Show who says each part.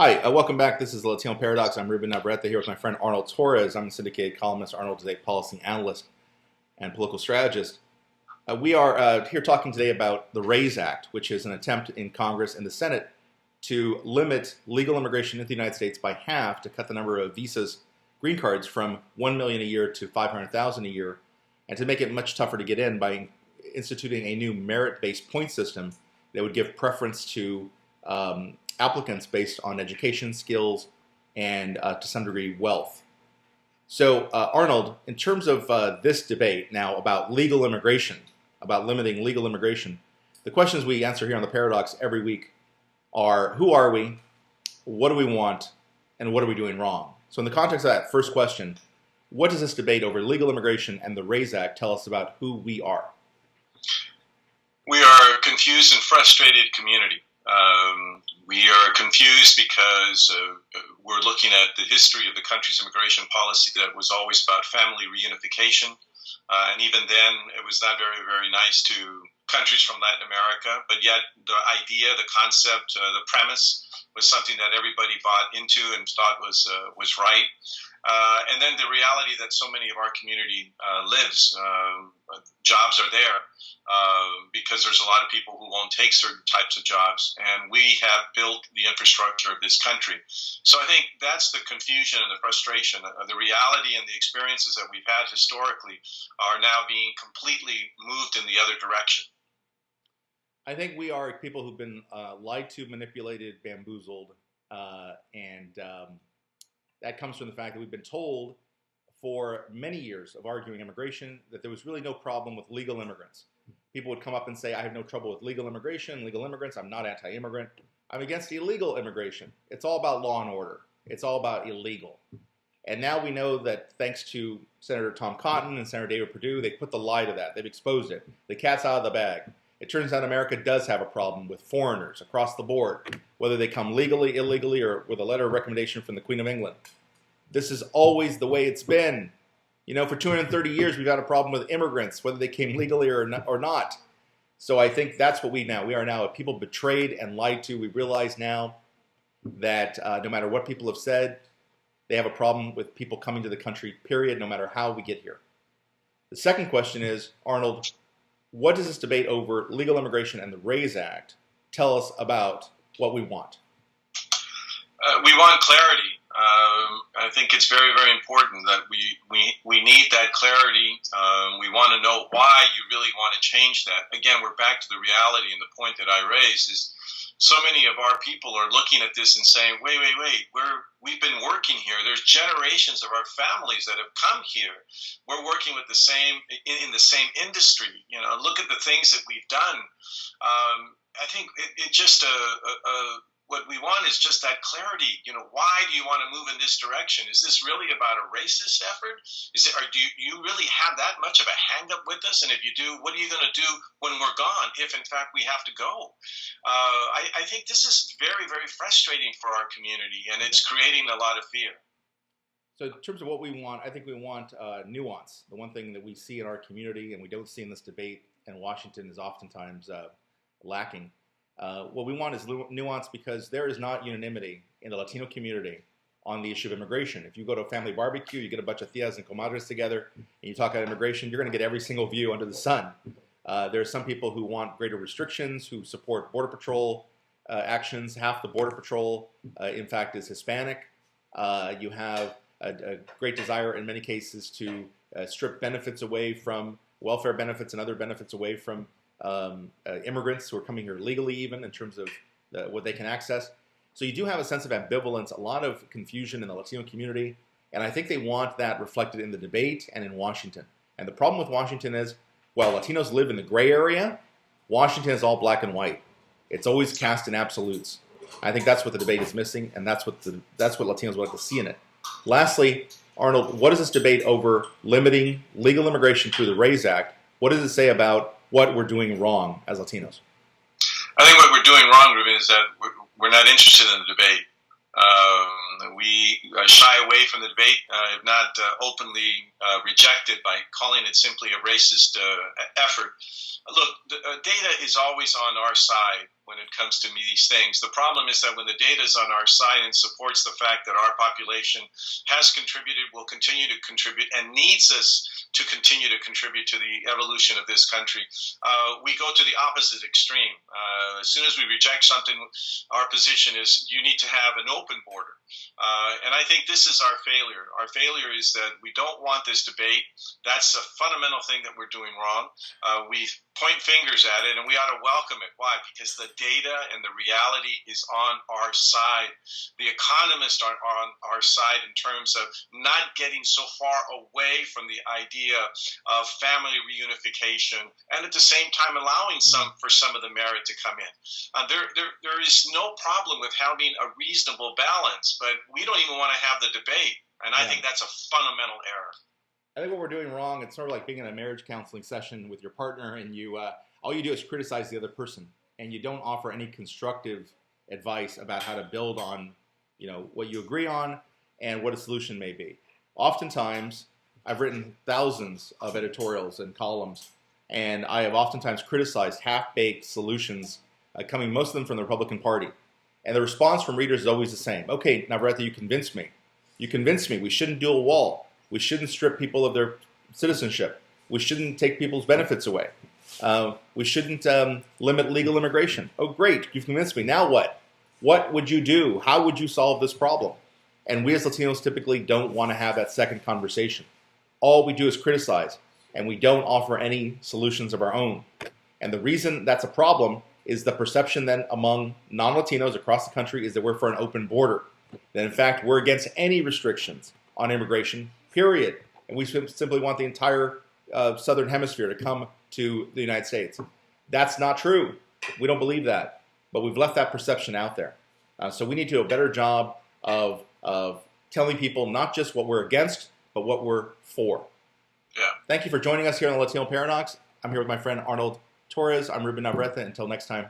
Speaker 1: Hi, welcome back. This is the Latino Paradox. I'm Ruben Navarrette here with my friend Arnold Torres. I'm a syndicated columnist. Arnold is a policy analyst and political strategist. We are here talking today about the RAISE Act, which is an attempt in Congress and the Senate to limit legal immigration into the United States by half, to cut the number of visas, green cards, from 1 million a year to 500,000 a year, and to make it much tougher to get in by instituting a new merit-based point system that would give preference to applicants based on education, skills, and to some degree wealth. So Arnold, in terms of this debate now about legal immigration, about limiting legal immigration, the questions we answer here on the Paradox every week are: who are we, what do we want, and what are we doing wrong? So in the context of that first question, what does this debate over legal immigration and the RAISE Act tell us about who we are?
Speaker 2: We are a confused and frustrated community. We are confused because we're looking at the history of the country's immigration policy that was always about family reunification. And even then, it was not very, very nice to countries from Latin America. But yet the idea, the concept, the premise was something that everybody bought into and thought was right. And then the reality that so many of our community lives, jobs are there because there's a lot of people who won't take certain types of jobs, and we have built the infrastructure of this country. So I think that's the confusion and the frustration. The reality and the experiences that we've had historically are now being completely moved in the other direction.
Speaker 1: I think we are people who've been lied to, manipulated, bamboozled, and that comes from the fact that we've been told for many years of arguing immigration that there was really no problem with legal immigrants. People would come up and say, I have no trouble with legal immigration, legal immigrants. I'm not anti-immigrant. I'm against illegal immigration. It's all about law and order. It's all about illegal. And now we know that thanks to Senator Tom Cotton and Senator David Perdue, they put the lie to that. They've exposed it. The cat's out of the bag. It turns out America does have a problem with foreigners across the board, whether they come legally, illegally, or with a letter of recommendation from the Queen of England. This is always the way it's been. You know, for 230 years, we've had a problem with immigrants, whether they came legally or not. So I think that's what we are now people betrayed and lied to. We realize now that no matter what people have said, they have a problem with people coming to the country, period, no matter how we get here. The second question is, Arnold, what does this debate over legal immigration and the RAISE Act tell us about what we want?
Speaker 2: We want clarity. I think it's very, very important that we need that clarity. We want to know why you really want to change that. Again, we're back to the reality, and the point that I raised is so many of our people are looking at this and saying, wait, we've been working here. There's generations of our families that have come here. We're working with in the same industry. You know, look at the things that we've done. I think it just what we want is just that clarity. You know, why do you want to move in this direction? Is this really about a racist effort? Or do you really have that much of a hang up with us? And if you do, what are you going to do when we're gone, if in fact we have to go? I think this is very, very frustrating for our community, and it's creating a lot of fear.
Speaker 1: So in terms of what we want, I think we want nuance. The one thing that we see in our community and we don't see in this debate in Washington is oftentimes lacking. What we want is nuance, because there is not unanimity in the Latino community on the issue of immigration. If you go to a family barbecue, you get a bunch of tias and comadres together, and you talk about immigration, you're going to get every single view under the sun. There are some people who want greater restrictions, who support Border Patrol actions. Half the Border Patrol, in fact, is Hispanic. You have a great desire in many cases to strip benefits away from welfare benefits and other benefits away from immigrants who are coming here legally, even in terms of what they can access. So you do have a sense of ambivalence, a lot of confusion in the Latino community, and I think they want that reflected in the debate and in Washington. And the problem with Washington is, while Latinos live in the gray area, Washington is all black and white. It's always cast in absolutes. I think that's what the debate is missing, and that's what Latinos would like to see in it. Lastly, Arnold, what does this debate over limiting legal immigration through the RAISE Act, what does it say about what we're doing wrong as Latinos?
Speaker 2: I think what we're doing wrong, Ruben, is that we're not interested in the debate. We shy away from the debate, if not openly rejected by calling it simply a racist effort. Look, data is always on our side when it comes to these things. The problem is that when the data is on our side and supports the fact that our population has contributed, will continue to contribute, and needs us to continue to contribute to the evolution of this country, we go to the opposite extreme. As soon as we reject something, our position is you need to have an open border. And I think this is our failure. Our failure is that we don't want this debate. That's a fundamental thing that we're doing wrong. We point fingers at it, and we ought to welcome it. Why? Because the data and the reality is on our side. The economists are on our side in terms of not getting so far away from the idea of family reunification, and at the same time allowing for some of the merit to come in. There is no problem with having a reasonable balance, but we don't even want to have the debate, and I think that's a fundamental error.
Speaker 1: I think what we're doing wrong, it's sort of like being in a marriage counseling session with your partner, and you all you do is criticize the other person, and you don't offer any constructive advice about how to build on, what you agree on and what a solution may be. Oftentimes, I've written thousands of editorials and columns, and I have oftentimes criticized half-baked solutions, coming most of them from the Republican Party. And the response from readers is always the same. Okay, Navarrette, you convinced me. You convinced me we shouldn't do a wall. We shouldn't strip people of their citizenship. We shouldn't take people's benefits away. We shouldn't limit legal immigration. Oh, great, you've convinced me. Now what? What would you do? How would you solve this problem? And we as Latinos typically don't want to have that second conversation. All we do is criticize, and we don't offer any solutions of our own. And the reason that's a problem is the perception then among non-Latinos across the country is that we're for an open border. That in fact, we're against any restrictions on immigration, period. And we simply want the entire Southern Hemisphere to come to the United States. That's not true. We don't believe that. But we've left that perception out there. So we need to do a better job of telling people not just what we're against, but what we're for.
Speaker 2: Yeah.
Speaker 1: Thank you for joining us here on the Latino Paradox. I'm here with my friend Arnold Torres. I'm Ruben Navarrette. Until next time.